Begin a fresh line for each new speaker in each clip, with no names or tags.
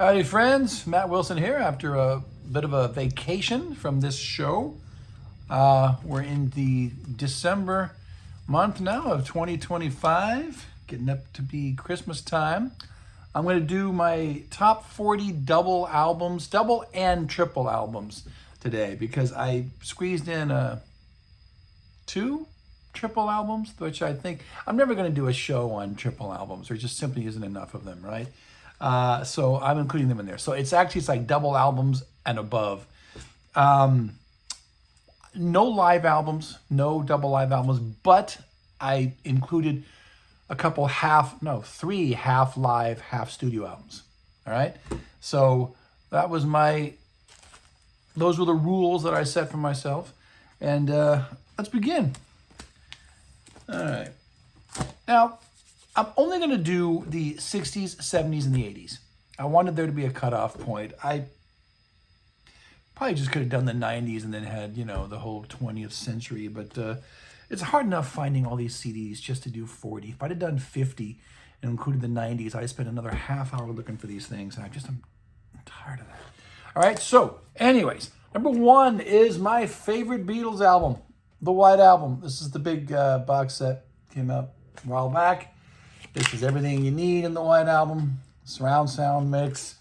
Howdy friends, Matt Wilson here after a bit of a vacation from this show. We're in the December month now of 2025, getting up to be Christmas time. I'm going to do my top 40 double albums, double and triple albums today because I squeezed in two triple albums, which I think I'm never going to do a show on triple albums. There just simply isn't enough of them, right? So I'm including them in there. So it's like double albums and above. No live albums, no double live albums, but I included three half live, half studio albums. All right. So those were the rules that I set for myself. And let's begin. All right. Now, I'm only going to do the 60s, 70s, and the 80s. I wanted there to be a cutoff point. I probably just could have done the 90s and then had, the whole 20th century. But it's hard enough finding all these CDs just to do 40. If I'd have done 50 and included the 90s, I'd spend another half hour looking for these things. And I'm tired of that. All right, so anyways, number one is my favorite Beatles album, the White Album. This is the big box set. Came out a while back. This is everything you need in the White Album. Surround sound mix,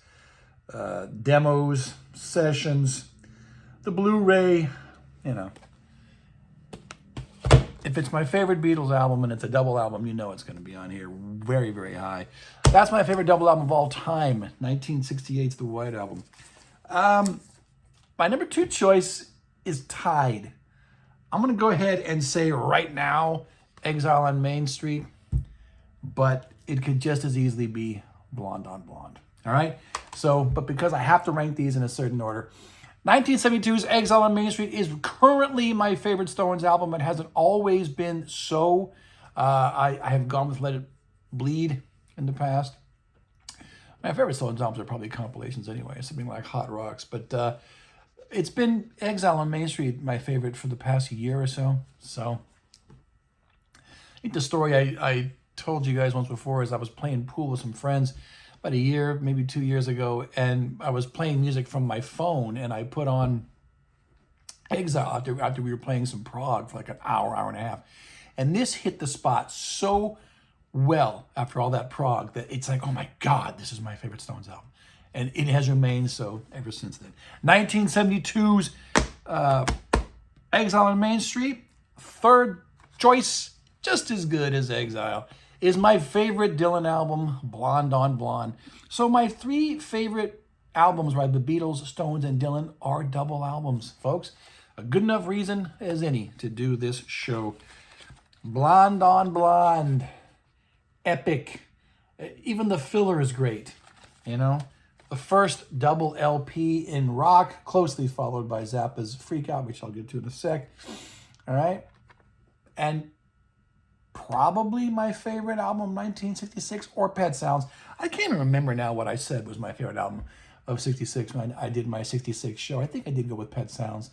demos, sessions, the Blu-ray, If it's my favorite Beatles album and it's a double album, it's going to be on here very, very high. That's my favorite double album of all time, 1968's The White Album. My number two choice is tied. I'm going to go ahead and say right now, Exile on Main Street. But it could just as easily be Blonde on Blonde. All right? But because I have to rank these in a certain order, 1972's Exile on Main Street is currently my favorite Stones album. It hasn't always been so. I have gone with Let It Bleed in the past. My favorite Stones albums are probably compilations anyway, something like Hot Rocks. But it's been Exile on Main Street, my favorite for the past year or so. So I think the story I told you guys once before is I was playing pool with some friends about a year, maybe 2 years ago, and I was playing music from my phone, and I put on Exile after we were playing some prog for like an hour and a half. And this hit the spot so well after all that prog that it's like, oh my God, this is my favorite Stones album. And it has remained so ever since then. 1972's Exile on Main Street, third choice, just as good as Exile, is my favorite Dylan album, Blonde on Blonde. So my three favorite albums by the Beatles, Stones, and Dylan are double albums, folks. A good enough reason as any to do this show. Blonde on Blonde, epic. Even the filler is great, The first double LP in rock, closely followed by Zappa's Freak Out, which I'll get to in a sec. All right? And probably my favorite album, 1966, or Pet Sounds. I can't even remember now what I said was my favorite album of 66 when I did my 66 show. I think I did go with Pet Sounds.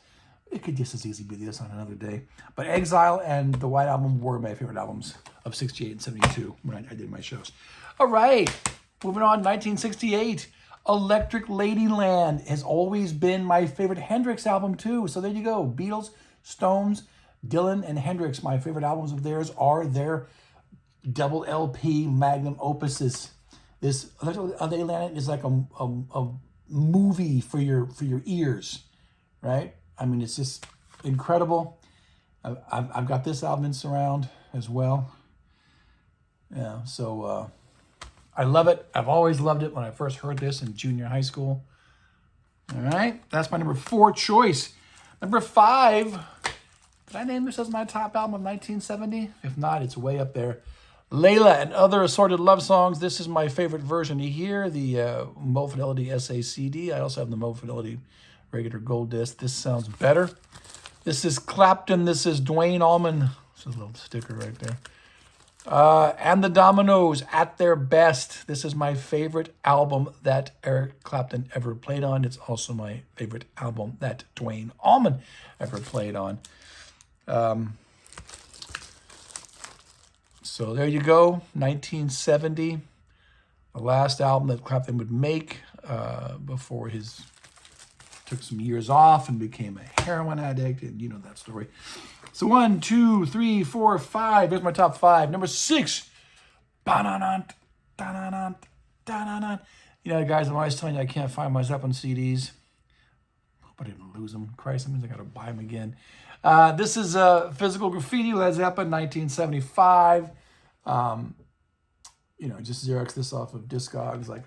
It could just as easily be this on another day. But Exile and The White Album were my favorite albums of 68 and 72 when I did my shows. All right, moving on, 1968. Electric Ladyland has always been my favorite Hendrix album too. So there you go, Beatles, Stones, Dylan, and Hendrix, my favorite albums of theirs are their double LP magnum opuses. This Electric Ladyland is like a movie for your ears, right? I mean, it's just incredible. I've got this album in surround as well. Yeah, so I love it. I've always loved it when I first heard this in junior high school. All right, that's my number four choice. Number five. Did I name this as my top album of 1970? If not, it's way up there. Layla and Other Assorted Love Songs. This is my favorite version to hear, the Mo Fidelity SACD. I also have the Mo Fidelity regular gold disc. This sounds better. This is Clapton. This is Duane Allman. This is a little sticker right there. And the Dominoes at their best. This is my favorite album that Eric Clapton ever played on. It's also my favorite album that Duane Allman ever played on. So there you go, 1970, the last album that Clapton would make. before took some years off and became a heroin addict, and you know that story. So 1, 2, 3, 4, 5. There's my top 5. Number 6. Ba-na-na, da-na-na, da-na-na. You know, guys, I'm always telling you I can't find my Zeppelin CDs. Hope I didn't lose them. Christ, that means I got to buy them again. This is Physical Graffiti, Led Zeppelin, 1975. You know, just Xerox this off of Discogs, like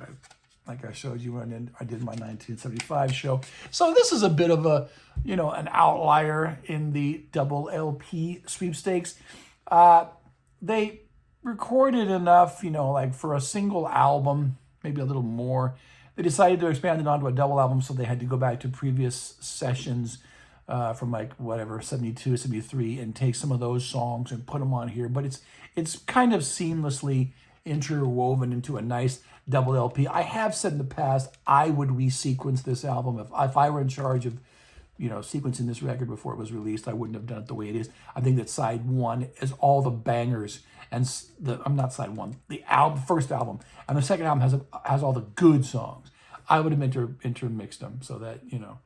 I showed you when I did my 1975 show. So this is a bit of a, you know, an outlier in the double LP sweepstakes. They recorded enough, you know, like for a single album, maybe a little more. They decided to expand it onto a double album, so they had to go back to previous sessions from like whatever, 72, 73, and take some of those songs and put them on here. But it's kind of seamlessly interwoven into a nice double LP. I have said in the past I would resequence this album. If I were in charge of, you know, sequencing this record before it was released, I wouldn't have done it the way it is. I think that side 1 is all the bangers, and I'm not side 1, the first album, and the second album has all the good songs. I would have intermixed them so that, you know,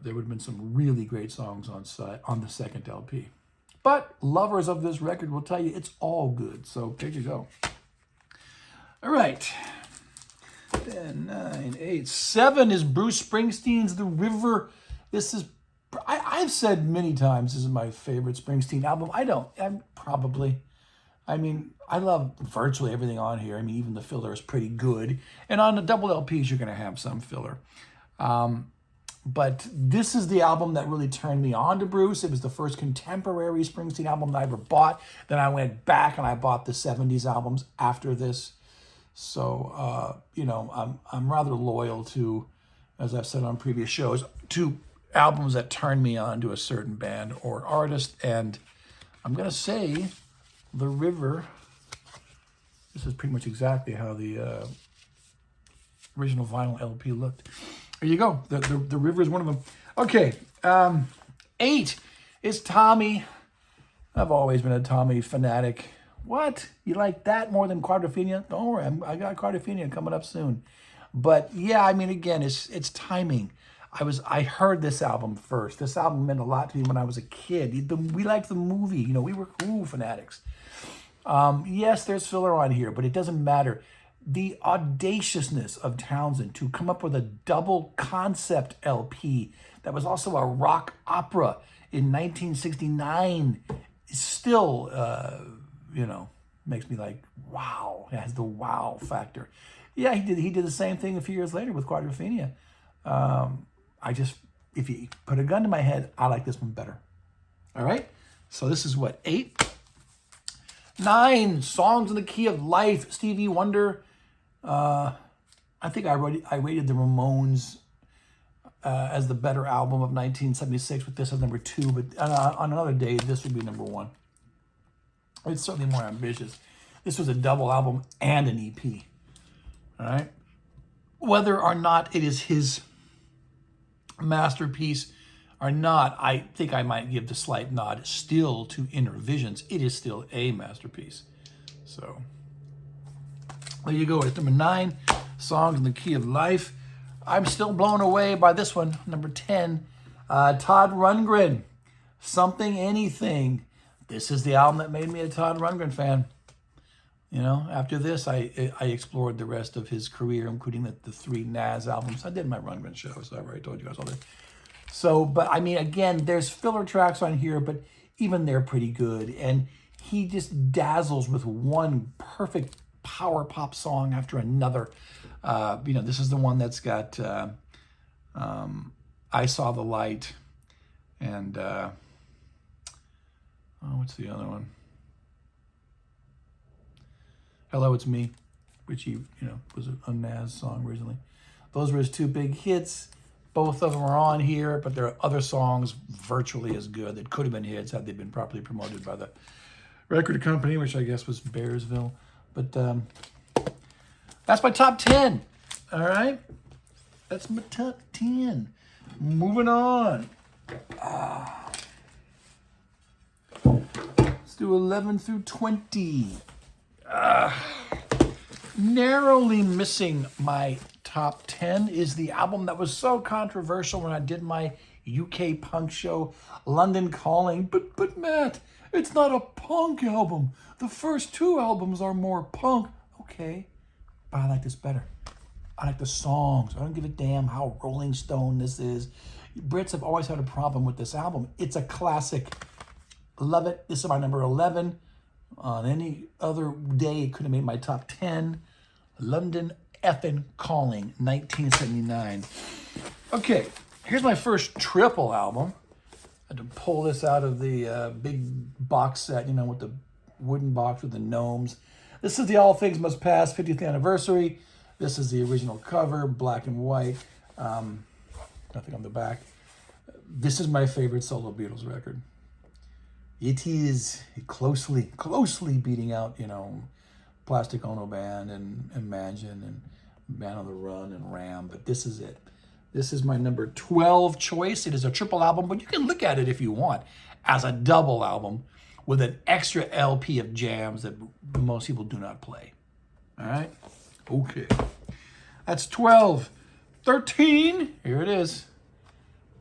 there would have been some really great songs on the second LP. But lovers of this record will tell you it's all good. So there you go. All right. 10, 9, 8, 7 is Bruce Springsteen's The River. This is, I've said many times, this is my favorite Springsteen album. I mean, I love virtually everything on here. I mean, even the filler is pretty good. And on the double LPs, you're going to have some filler. But this is the album that really turned me on to Bruce. It was the first contemporary Springsteen album that I ever bought. Then I went back and I bought the 70s albums after this. So, you know, I'm rather loyal to, as I've said on previous shows, to albums that turn me on to a certain band or artist. And I'm going to say The River. This is pretty much exactly how the original vinyl LP looked. There you go. The River is one of them. Okay. 8 is Tommy. I've always been a Tommy fanatic. What? You like that more than Quadrophenia? Don't worry. I got Quadrophenia coming up soon. But yeah, I mean, again, it's timing. I heard this album first. This album meant a lot to me when I was a kid. We liked the movie. You know, we were cool fanatics. Yes, there's filler on here, but it doesn't matter. The audaciousness of Townsend to come up with a double concept LP that was also a rock opera in 1969 is still, you know, makes me like, wow. It has the wow factor. Yeah, he did the same thing a few years later with Quadrophenia. If you put a gun to my head, I like this one better. All right? So this is what, 8? 9, Songs in the Key of Life, Stevie Wonder. I think I rated the Ramones as the better album of 1976 with this as number 2, but on another day, this would be number 1. It's certainly more ambitious. This was a double album and an EP. All right? Whether or not it is his masterpiece or not, I think I might give the slight nod still to Inner Visions. It is still a masterpiece. So there you go. It's number 9, Songs in the Key of Life. I'm still blown away by this one, number 10. Todd Rundgren, Something Anything. This is the album that made me a Todd Rundgren fan. You know, after this, I explored the rest of his career, including the 3 Nas albums. I did my Rundgren show, so I've already told you guys all that. So, but I mean, again, there's filler tracks on here, but even they're pretty good. And he just dazzles with one perfect power pop song after another. You know, this is the one that's got I Saw the Light and what's the other one? Hello, It's Me, which you know was a Nas song originally. Those were his 2 big hits. Both of them are on here, but there are other songs virtually as good that could have been hits had they been properly promoted by the record company, which I guess was Bearsville. But that's my top 10. All right? That's my top 10. Moving on. Let's do 11 through 20. narrowly missing my top 10 is the album that was so controversial when I did my UK punk show, London Calling. But Matt, it's not a punk album. The first two albums are more punk. Okay, but I like this better. I like the songs. I don't give a damn how Rolling Stone this is. Brits have always had a problem with this album. It's a classic. Love it. This is my number 11. On any other day, it could have made my top 10. London Effin' Calling, 1979. Okay, here's my first triple album. I had to pull this out of the big box set, you know, with the wooden box with the gnomes. This is the All Things Must Pass 50th anniversary. This is the original cover, black and white. Nothing on the back. This is my favorite solo Beatles record. It is closely beating out, you know, Plastic Ono Band and Imagine and Band on the Run and Ram, but this is it. This is my number 12 choice. It is a triple album, but you can look at it if you want as a double album with an extra LP of jams that most people do not play. All right? Okay. That's 12. 13, here it is.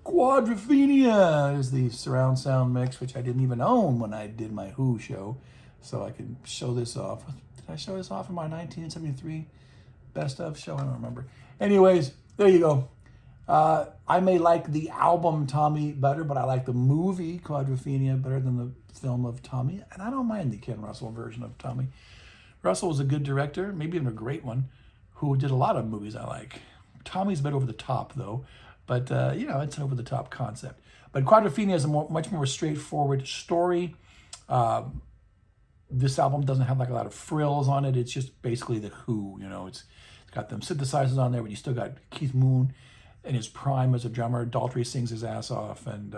Quadrophenia is the surround sound mix, which I didn't even own when I did my Who show. So I can show this off. Did I show this off in my 1973 best of show? I don't remember. Anyways, there you go. I may like the album Tommy better, but I like the movie Quadrophenia better than the film of Tommy. And I don't mind the Ken Russell version of Tommy. Russell was a good director, maybe even a great one, who did a lot of movies I like. Tommy's a bit over the top, though. But, you know, it's an over-the-top concept. But Quadrophenia is a much more straightforward story. This album doesn't have like a lot of frills on it. It's just basically the Who, you know. It's got them synthesizers on there, but you still got Keith Moon in his prime as a drummer. Daltrey sings his ass off, and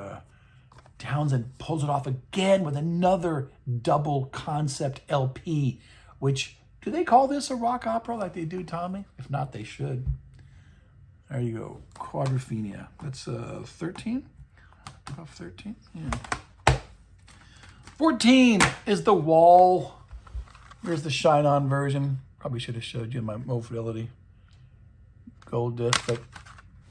Townsend pulls it off again with another double concept LP, which, do they call this a rock opera like they do Tommy? If not, they should. There you go, Quadrophenia. That's 13? About 13? Yeah. 14 is The Wall. Here's the Shine On version. Probably should have showed you my Mo Fidelity gold disc, but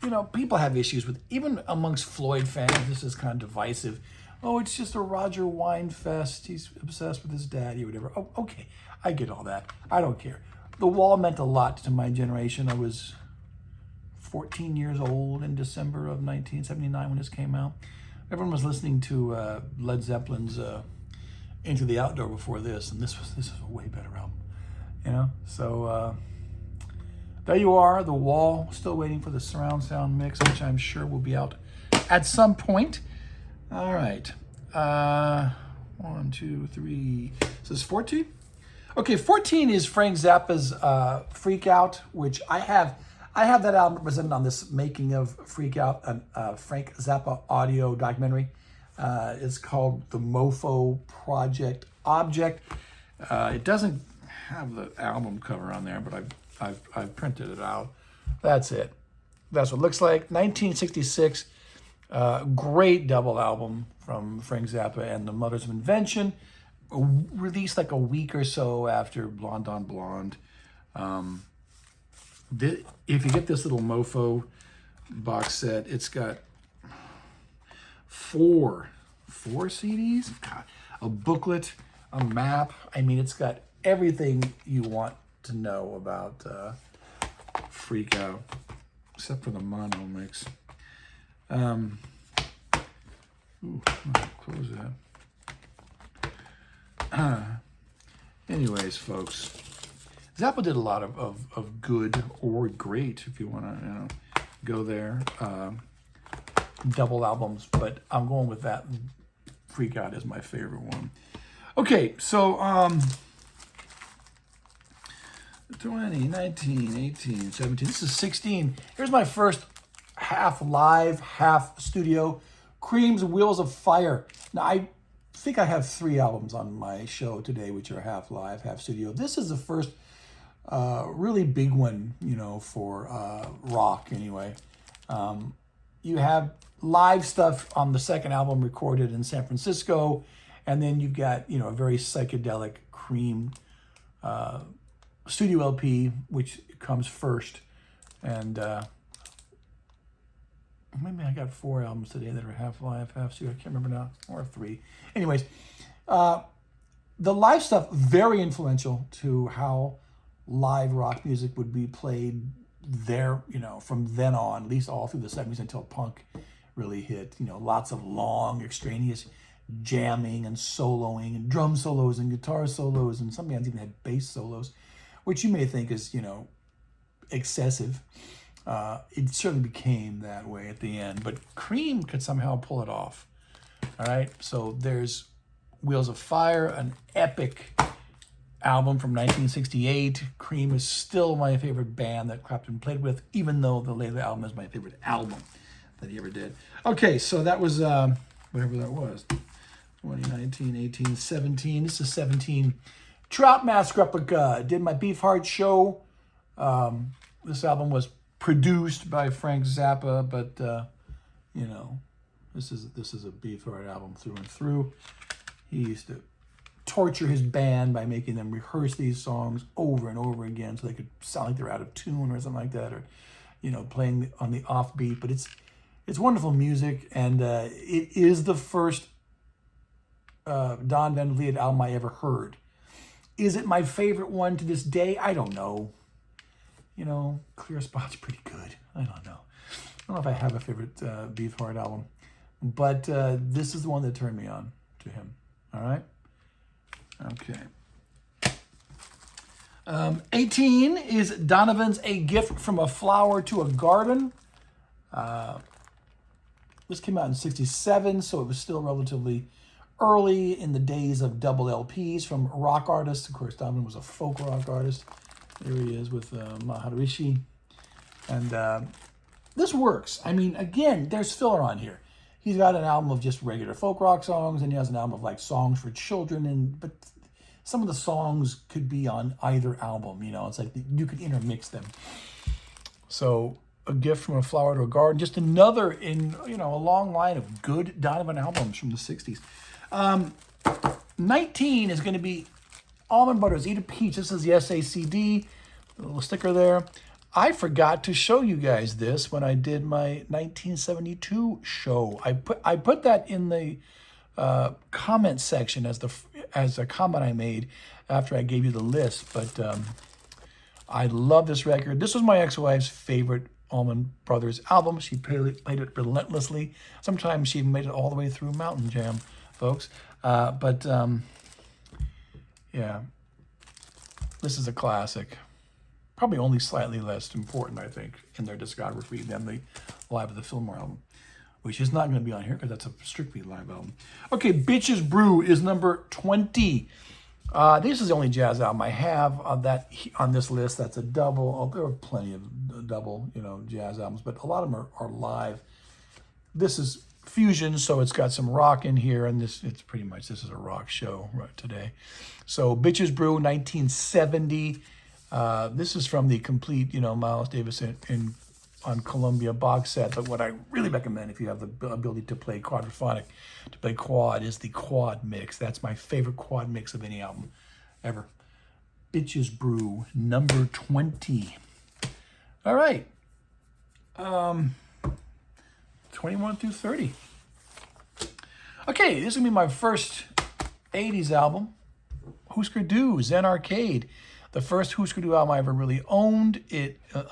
you know, people have issues with, even amongst Floyd fans, this is kind of divisive. Oh, it's just a Roger Wine fest. He's obsessed with his daddy or whatever. Oh, okay, I get all that. I don't care. The Wall meant a lot to my generation. I was 14 years old in December of 1979 when this came out. Everyone was listening to Led Zeppelin's Into the Outdoor before this, and this is a way better album, you know. So there you are, The Wall. Still waiting for the surround sound mix, which I'm sure will be out at some point. All right, 1, 2, 3. This is 14. Okay, 14 is Frank Zappa's Freak Out, which I have that album represented on this Making of Freak Out, a Frank Zappa audio documentary. It's called The Mofo Project Object. It doesn't have the album cover on there, but I've printed it out. That's it. That's what it looks like. 1966, great double album from Frank Zappa and the Mothers of Invention, released like a week or so after Blonde on Blonde. If you get this little Mofo box set, it's got four CDs, God, a booklet, a map. I mean, it's got everything you want to know about Freak Out, except for the mono mix. Close that. Anyways, folks. Zappa did a lot of good or great, if you want to, you know, go there. Double albums, but I'm going with that. Freak Out is my favorite one. Okay, so 20, 19, 18, 17. This is 16. Here's my first half live, half studio. Cream's Wheels of Fire. Now, I think I have 3 albums on my show today, which are half live, half studio. This is the first really big one, you know, for rock anyway. You have live stuff on the second album recorded in San Francisco, and then you've got, you know, a very psychedelic Cream studio LP, which comes first. And maybe I got 4 albums today that are half live, half studio. I can't remember now, or 3. Anyways, the live stuff, very influential to how live rock music would be played there, you know, from then on, at least all through the 70s until punk really hit. You know, lots of long, extraneous jamming and soloing and drum solos and guitar solos, and some bands even had bass solos, which you may think is, you know, excessive. It certainly became that way at the end, but Cream could somehow pull it off. All right, so there's Wheels of Fire, an epic album from 1968. Cream is still my favorite band that Clapton played with, even though the later album is my favorite album that he ever did. Okay, so that was whatever that was. 2019, 18, 17. This is 17. Trout Mask Replica. Did my Beefheart show. This album was produced by Frank Zappa, but you know, this is a Beefheart album through and through. He used to torture his band by making them rehearse these songs over and over again so they could sound like they're out of tune or something like that, or, you know, playing on the offbeat. But it's wonderful music, and it is the first Don Van Vliet album I ever heard. Is it my favorite one to this day? I don't know. You know, Clear Spot's pretty good. I don't know. I don't know if I have a favorite Beefheart album, but this is the one that turned me on to him. All right? Okay. 18 is Donovan's A Gift from a Flower to a Garden. This came out in 67, so it was still relatively early in the days of double LPs from rock artists. Of course, Donovan was a folk rock artist. There he is with Maharishi. And this works. I mean, again, there's filler on here. He's got an album of just regular folk rock songs, and he has an album of like songs for children. But some of the songs could be on either album. You know, it's like you could intermix them. So, A Gift from a Flower to a Garden, just another in, you know, a long line of good Donovan albums from the 60s. 19 is going to be Almond Butters Eat a Peach. This is the SACD, a little sticker there. I forgot to show you guys this when I did my 1972 show. I put that in the comment section as a comment I made after I gave you the list. But I love this record. This was my ex-wife's favorite Allman Brothers album. She played it relentlessly. Sometimes she even made it all the way through Mountain Jam, folks. Yeah, this is a classic. Probably only slightly less important, I think, in their discography than the Live at the Fillmore album, which is not going to be on here because that's a strictly live album. Okay, Bitches Brew is number 20. This is the only jazz album I have on this list. That's a double. Oh, there are plenty of double, you know, jazz albums, but a lot of them are live. This is fusion, so it's got some rock in here, and this is a rock show right today. So Bitches Brew, 1970. This is from the complete, you know, Miles Davis on Columbia box set. But what I really recommend, if you have the ability to play quadraphonic, to play quad, is the quad mix. That's my favorite quad mix of any album ever. Bitches Brew, number 20. All right. 21 through 30. Okay, this is going to be my first 80s album. Husker Du, Zen Arcade. The first Husker Du album I ever really owned.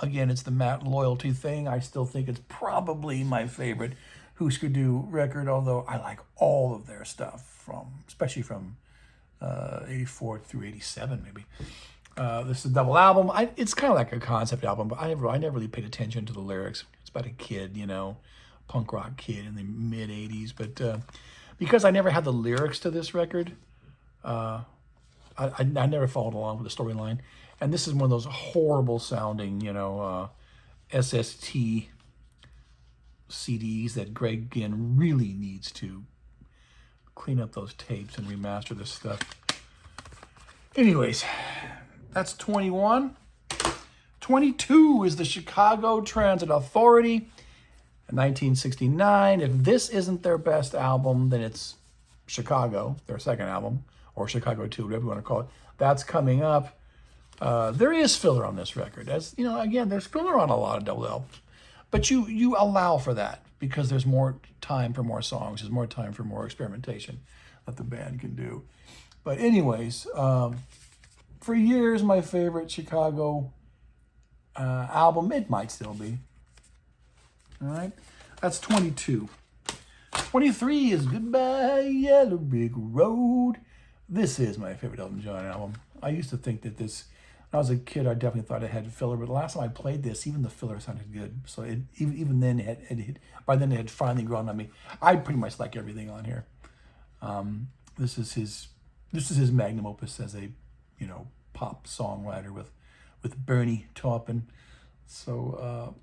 Again, it's the Matt Loyalty thing. I still think it's probably my favorite Husker Du record, although I like all of their stuff, especially from 84 through 87, maybe. This is a double album. It's kind of like a concept album, but I never really paid attention to the lyrics. It's about a kid, you know, punk rock kid in the mid-'80s. But because I never had the lyrics to this record, I never followed along with the storyline. And this is one of those horrible sounding, you know, SST CDs that Greg Ginn really needs to clean up those tapes and remaster this stuff. Anyways, that's 21. 22 is the Chicago Transit Authority. In 1969. If this isn't their best album, then it's Chicago, their second album, or Chicago 2, whatever you want to call it. That's coming up. There is filler on this record. As you know, again, there's filler on a lot of double albums, but you allow for that because there's more time for more songs. There's more time for more experimentation that the band can do. But anyways, for years, my favorite Chicago album, it might still be. All right, that's 22. 23 is Goodbye Yellow Brick Road. This is my favorite Elton John album. I used to think that this, when I was a kid, I definitely thought it had filler, but the last time I played this, even the filler sounded good. So even then, by then it had finally grown on me. I pretty much like everything on here. This is his magnum opus as a, pop songwriter with Bernie Taupin. So,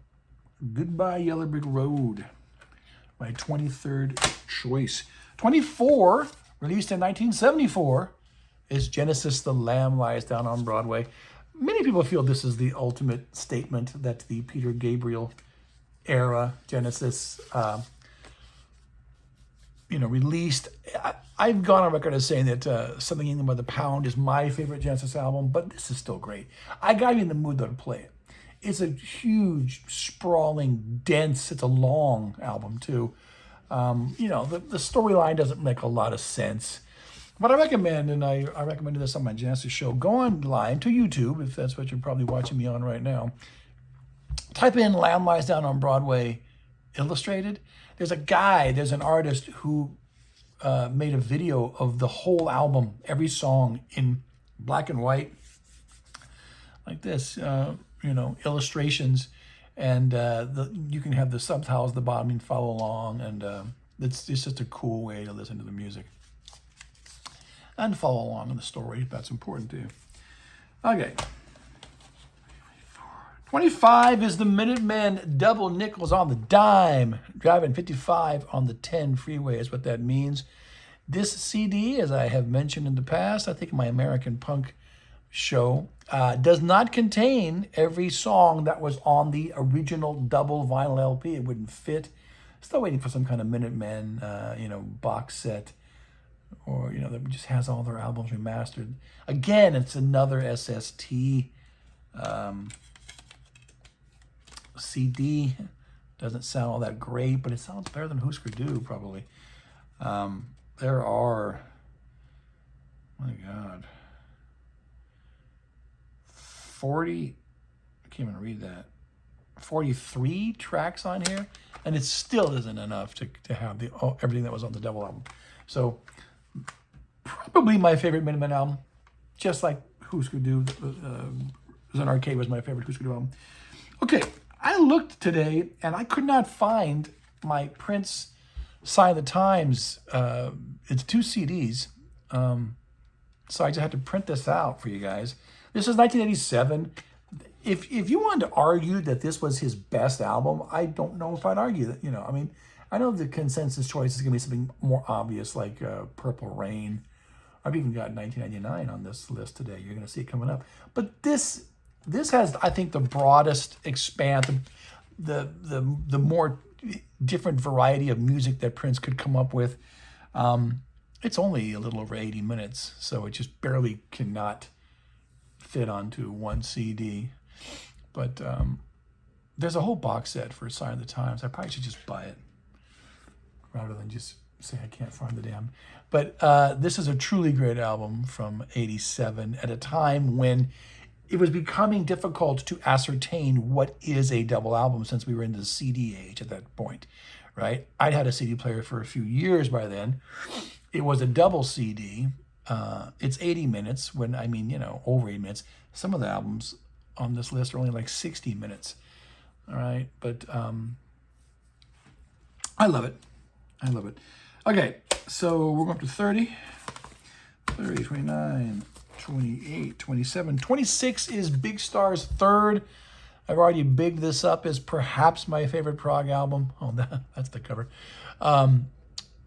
Goodbye Yellow Brick Road, my 23rd choice. 24, released in 1974, is Genesis, The Lamb Lies Down on Broadway. Many people feel this is the ultimate statement that the Peter Gabriel era Genesis, released. I've gone on record as saying that Something England by the Pound is my favorite Genesis album, but this is still great. I got you in the mood though to play it. It's a huge, sprawling, dense, it's a long album too. The storyline doesn't make a lot of sense. But I recommend, and I recommended this on my Genesis show, go online to YouTube, if that's what you're probably watching me on right now. Type in Lamb Lies Down on Broadway Illustrated. There's an artist who made a video of the whole album, every song in black and white, like this, illustrations, and you can have the subtitles at the bottom and follow along, and it's just a cool way to listen to the music and follow along in the story if that's important to you. Okay. 25 is the Minutemen Double Nickels on the Dime. Driving 55 on the 10 freeway is what that means. This CD, as I have mentioned in the past, I think my American Punk show, does not contain every song that was on the original double vinyl LP. It wouldn't fit. Still waiting for some kind of Minutemen, box set, or, that just has all their albums remastered. Again, it's another SST CD. Doesn't sound all that great, but it sounds better than Husker Du, probably. There are, my God, 40, I can't even read that, 43 tracks on here, and it still isn't enough to have everything that was on the double album. So, probably my favorite Minutemen album, just like Husker Du. Zen Arcade was my favorite Husker Du album. Okay, I looked today, and I could not find my Prince Sign of the Times. It's 2 CDs, so I just had to print this out for you guys. This is 1987. If you wanted to argue that this was his best album, I don't know if I'd argue that. I know the consensus choice is going to be something more obvious like Purple Rain. I've even got 1999 on this list today. You're going to see it coming up. But this has, I think, the broadest expanse, the more different variety of music that Prince could come up with. It's only a little over 80 minutes, so it just barely cannot fit onto one CD. But there's a whole box set for Sign of the Times. I probably should just buy it rather than just say I can't find the damn. But this is a truly great album from 87 at a time when it was becoming difficult to ascertain what is a double album since we were in the CD age at that point, right? I'd had a CD player for a few years by then. It was a double CD. It's 80 minutes when, over 80 minutes. Some of the albums on this list are only like 60 minutes, all right? But I love it. I love it. Okay, so we're going up to 30, 29, 28, 27. 26 is Big Star's third. I've already bigged this up as perhaps my favorite prog album. Oh, that's the cover. Of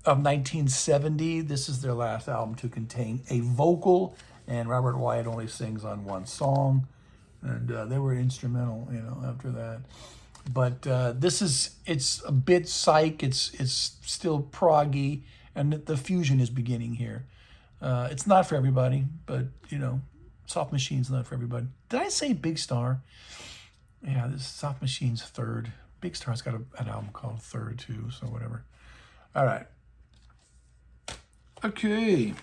1970. This is their last album to contain a vocal, and Robert Wyatt only sings on one song. And they were instrumental, after that. But it's a bit psych. It's still proggy, and the fusion is beginning here. It's not for everybody, but, Soft Machine's not for everybody. Did I say Big Star? Yeah, this is Soft Machine's third. Big Star's got an album called Third too, so whatever. All right. Okay.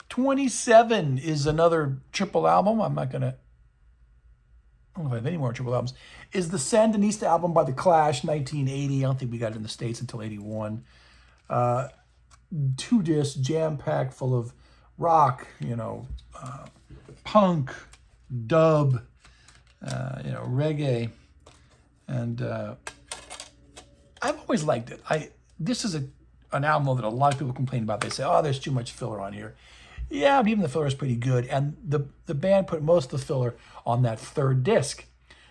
27 is another triple album. I'm not gonna. I don't know if I have any more triple albums. Is the Sandinista album by The Clash, 1980. I don't think we got it in the States until 81. 2 discs, jam-packed, full of rock, punk, dub, reggae. And I've always liked it. This is an album that a lot of people complain about. They say, oh, there's too much filler on here. Yeah, but even the filler is pretty good. And the band put most of the filler on that 3rd disc.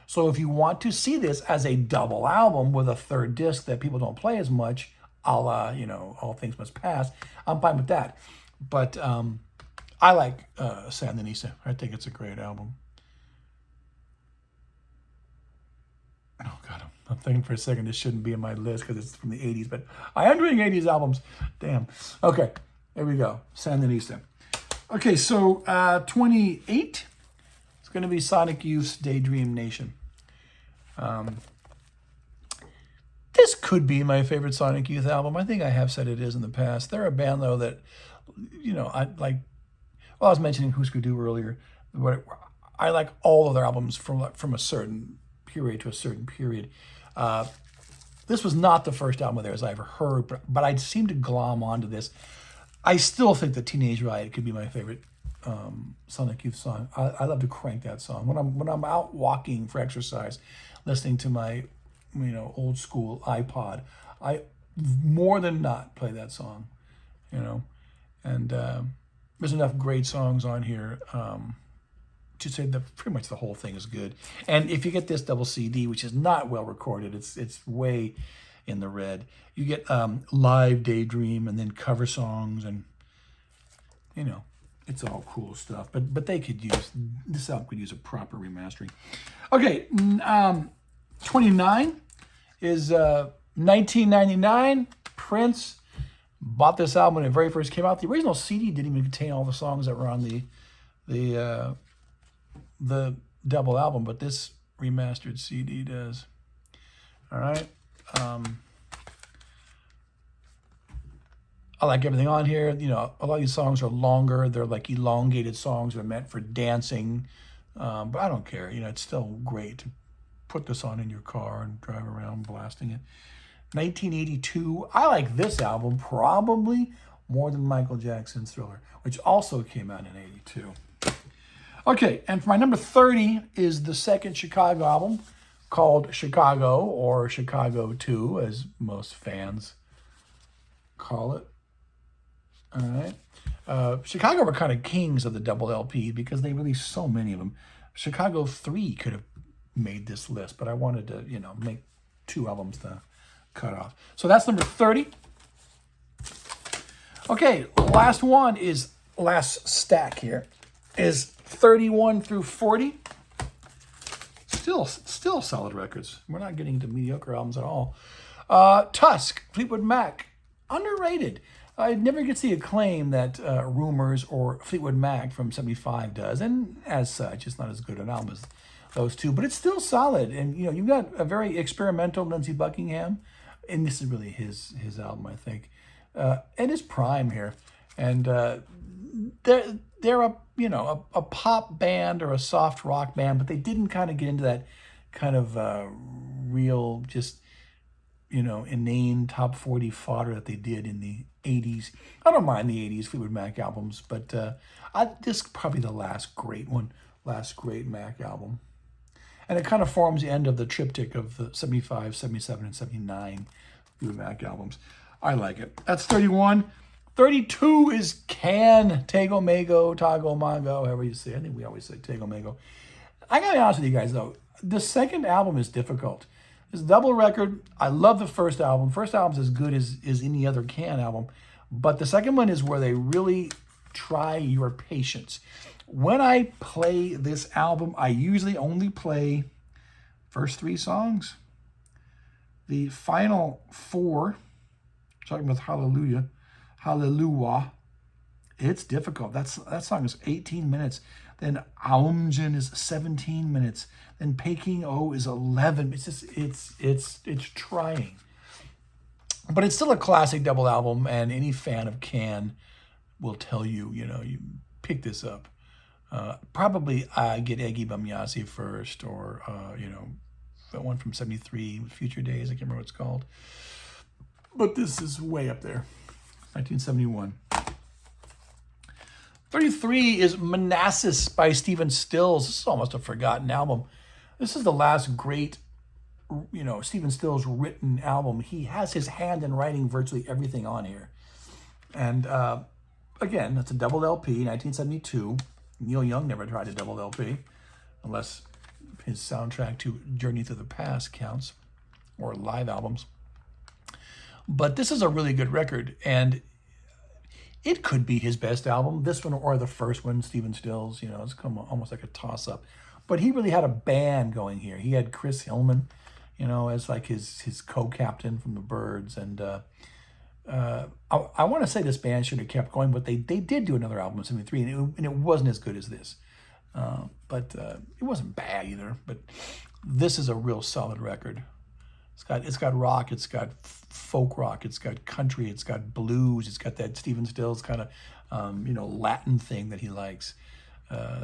So if you want to see this as a double album with a 3rd disc that people don't play as much, a la, All Things Must Pass, I'm fine with that. But I like Sandinista. I think it's a great album. Oh, God, I'm thinking for a second this shouldn't be in my list because it's from the 80s, but I am doing 80s albums. Damn. Okay, there we go. Sandinista. Okay, so 28, it's going to be Sonic Youth's Daydream Nation. This could be my favorite Sonic Youth album. I think I have said it is in the past. They're a band, though, that, I like. Well, I was mentioning Husker Du earlier. I like all of their albums from a certain period to a certain period. This was not the first album of theirs I ever heard, but I seem to glom onto this. I still think that Teenage Riot could be my favorite Sonic Youth song. I love to crank that song when I'm out walking for exercise, listening to my old school iPod. I more than not play that song, and there's enough great songs on here to say that pretty much the whole thing is good. And if you get this double CD, which is not well recorded, it's way in the red. You get live Daydream and then cover songs, and it's all cool stuff. But they could use this album could use a proper remastering. Okay, 29 is 1999. Prince bought this album when it very first came out. The original CD didn't even contain all the songs that were on the double album, but this remastered CD does. All right. I like everything on here. A lot of these songs are longer. They're like elongated songs. They're meant for dancing. But I don't care. It's still great to put this on in your car and drive around blasting it. 1982. I like this album probably more than Michael Jackson's Thriller, which also came out in 82. Okay, and for my number 30 is the second Chicago album called Chicago, or Chicago 2, as most fans call it. All right. Chicago were kind of kings of the double LP because they released so many of them. Chicago 3 could have made this list, but I wanted to, make 2 albums to cut off. So that's number 30. Okay, last stack here is 31 through 40. Still solid records. We're not getting into mediocre albums at all. Tusk, Fleetwood Mac, underrated. It never gets the acclaim that Rumors or Fleetwood Mac from 75 does, and as such, it's not as good an album as those two, but it's still solid. And you've got a very experimental Lindsey Buckingham, and this is really his album, I think, and his prime here. And they're a pop band or a soft rock band, but they didn't kind of get into that kind of real just inane top 40 fodder that they did in the 80s. I don't mind the 80s Fleetwood Mac albums, but this is probably the last great Mac album. And it kind of forms the end of the triptych of the 75, 77, and 79 Fleetwood Mac albums. I like it. That's 31. 32 is Can, Tego Mago, Tago Mago, however you say it. I think we always say Tego Mago. I gotta be honest with you guys, though. The second album is difficult. It's a double record. I love the first album. First album's as good as any other Can album. But the second one is where they really try your patience. When I play this album, I usually only play first 3 songs. The final 4, talking about Hallelujah, It's difficult. That song is 18 minutes. Then Aumjin is 17 minutes. Then Peking O is 11. It's just it's trying. But it's still a classic double album, and any fan of Can will tell you, you pick this up. Probably get Eggy Bamyasi first, or that one from 73, Future Days, I can't remember what it's called. But this is way up there, 1971. 33 is Manassas by Stephen Stills. This is almost a forgotten album. This is the last great, Stephen Stills written album. He has his hand in writing virtually everything on here. And again, that's a double LP, 1972. Neil Young never tried a double LP, unless his soundtrack to Journey Through the Past counts, or live albums. But this is a really good record, and it could be his best album, this one or the first one, Stephen Stills. It's almost like a toss-up. But he really had a band going here. He had Chris Hillman, as like his co-captain from the Byrds. And I want to say this band should have kept going, but they did do another album in 73, and it wasn't as good as this. But it wasn't bad either. But this is a real solid record. It's got rock, it's got folk rock, it's got country, it's got blues, it's got that Stephen Stills kind of Latin thing that he likes.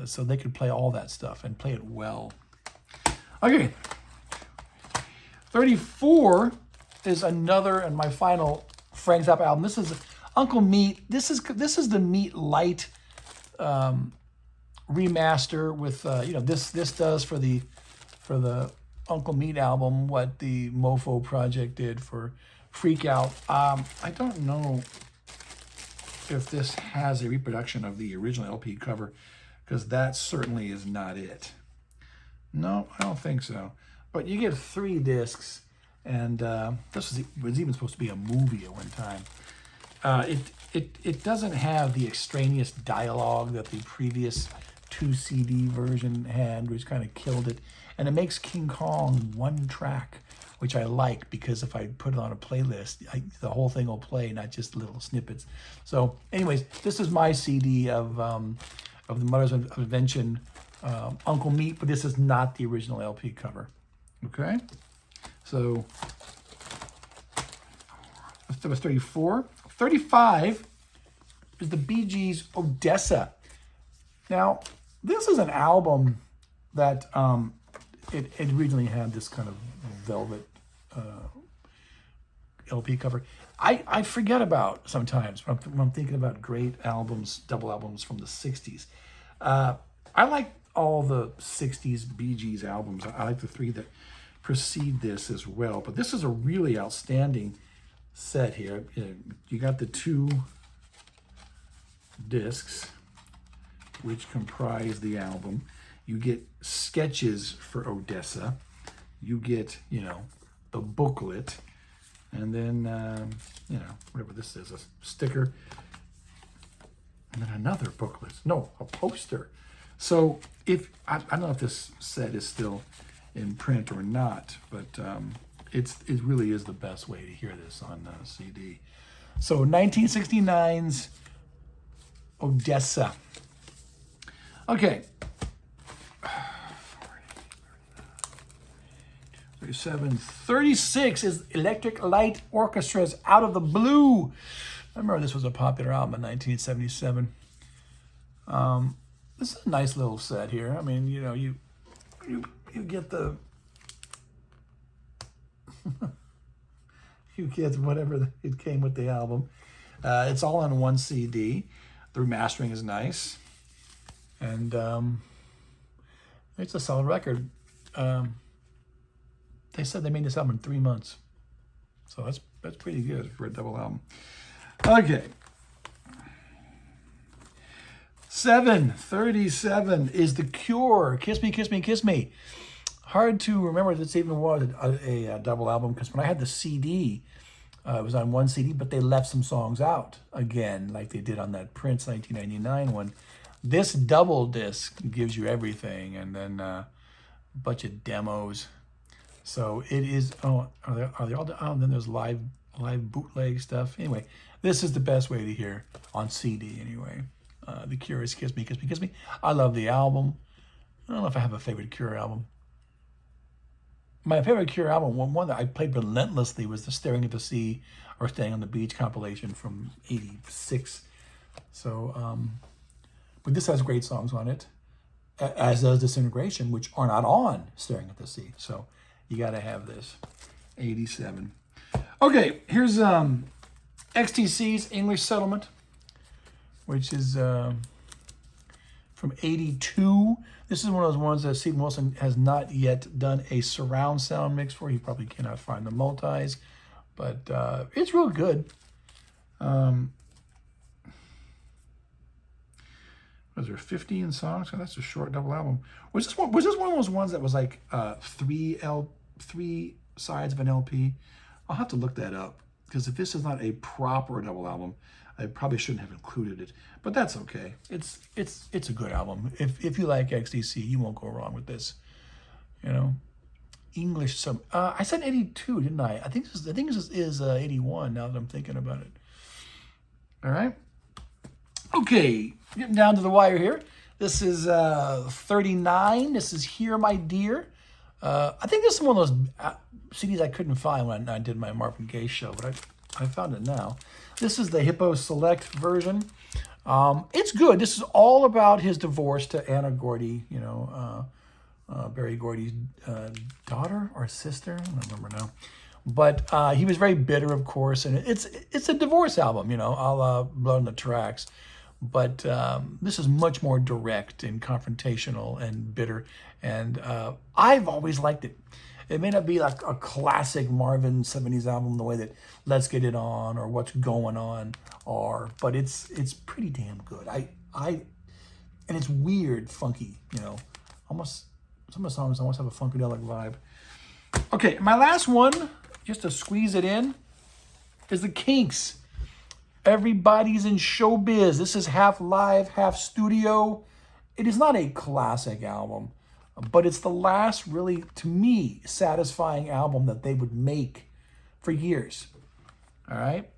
So they could play all that stuff and play it well. Okay, 34 is another and my final Frank Zappa album. This is Uncle Meat. This is the Meat Light remaster with this does for the Uncle Meat album what the Mofo Project did for Freak Out. I don't know if this has a reproduction of the original LP cover, because that certainly is not it. No, I don't think so. But you get 3 discs, and this was even supposed to be a movie at one time. It doesn't have the extraneous dialogue that the previous 2 CD version had, which kind of killed it. And it makes King Kong 1 track, which I like, because if I put it on a playlist, the whole thing will play, not just little snippets. So anyways, this is my CD of the Mothers of Invention, Uncle Meat, but this is not the original LP cover. Okay? So that was 34. 35 is the Bee Gees' Odessa. Now, this is an album that it originally had this kind of velvet LP cover. I forget about sometimes when I'm thinking about great albums, double albums from the 60s. I like all the 60s Bee Gees albums. I like the 3 that precede this as well. But this is a really outstanding set here. You got the 2 discs, which comprise the album. You get sketches for Odessa. You get, the booklet. And then, whatever this is, a sticker. And then another booklet. No, a poster. So I don't know if this set is still in print or not, but it really is the best way to hear this on CD. So 1969's Odessa. Okay. 37. 36 is Electric Light Orchestra's Out of the Blue. I remember this was a popular album in 1977. This is a nice little set here. I mean, you get the you get whatever it came with the album. It's all on 1 CD. The remastering is nice, and it's a solid record. They said they made this album in 3 months, so that's pretty good for a double album. Okay. 37 is The Cure, Kiss Me, Kiss Me, Kiss Me. Hard to remember if this even was a double album, because when I had the CD, it was on 1 CD, but they left some songs out again, like they did on that Prince 1999 one. This double disc gives you everything, and then a bunch of demos. So it is. Oh, are they all? Oh, and then there's live live bootleg stuff. Anyway, this is the best way to hear on CD anyway. The Cure's Kiss Me, Kiss Me, Kiss Me. I love the album. I don't know if I have a favorite Cure album. My favorite Cure album, one that I played relentlessly, was the Staring at the Sea or Staying on the Beach compilation from '86. So, but this has great songs on it, as does Disintegration, which are not on Staring at the Sea. So you got to have this. 87. Okay, here's XTC's English Settlement, which is from 82. This is one of those ones that Stephen Wilson has not yet done a surround sound mix for. He probably cannot find the multis, but it's real good. Was there 15 songs? Oh, that's a short double album. Was this one of those ones that was like three sides of an LP? I'll have to look that up, because if this is not a proper double album, I probably shouldn't have included it. But that's okay. It's a good album. If you like XTC, you won't go wrong with this. You know, English. I said 82, didn't I? I think this is 81. Now that I'm thinking about it. All right. Okay, getting down to the wire here. This is 39. This is Here, My Dear. I think this is one of those CDs I couldn't find when I did my Marvin Gaye show, but I found it now. This is the Hippo Select version. It's good. This is all about his divorce to Anna Gordy, you know, Berry Gordy's daughter or sister. I don't remember now. But he was very bitter, of course, and it's a divorce album, you know, a la Blood on the Tracks. But this is much more direct and confrontational and bitter, and I've always liked it. It may not be like a classic Marvin 70s album the way that Let's Get It On or What's Going On are, but it's pretty damn good. And it's weird, funky, you know, almost some of the songs almost have a funkadelic vibe. Okay, my last one, just to squeeze it in, is the Kinks. Everybody's in Showbiz. This is half live, half studio. It is not a classic album, but it's the last really, to me, satisfying album that they would make for years. All right?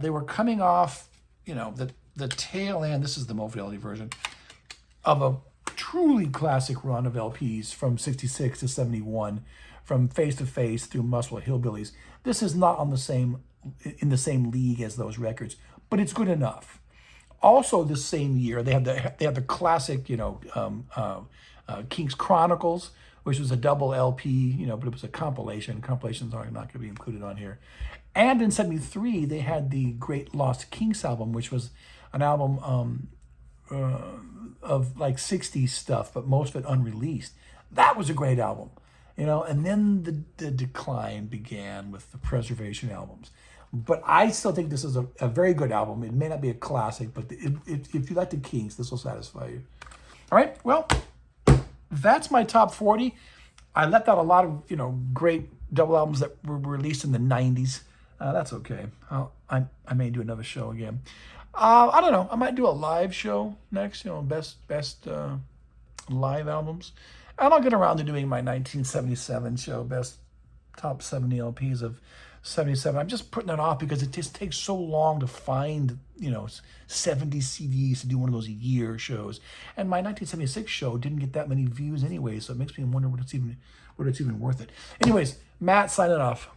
They were coming off, you know, the tail end, this is the Mo Fidelity version, of a truly classic run of LPs from 66 to 71, from Face to Face through Muscle Hillbillies. This is not in the same league as those records, but it's good enough. Also, this same year, they had the classic, you know, Kinks Chronicles, which was a double LP, you know, but it was a compilation. Compilations are not going to be included on here. And in 73, they had the Great Lost Kinks album, which was an album of like 60s stuff, but most of it unreleased. That was a great album, you know. And then the decline began with the Preservation albums. But I still think this is a very good album. It may not be a classic, but if you like the Kinks, this will satisfy you. All right, well, that's my top 40. I left out a lot of, you know, great double albums that were released in the 90s. That's okay. I may do another show again. I don't know. I might do a live show next, you know, best live albums. And I'll get around to doing my 1977 show, best top 70 LPs of 77. I'm just putting it off because it just takes so long to find, you know, 70 CDs to do one of those year shows. And my 1976 show didn't get that many views anyway, so it makes me wonder what it's even worth it. Anyways, Matt signing off.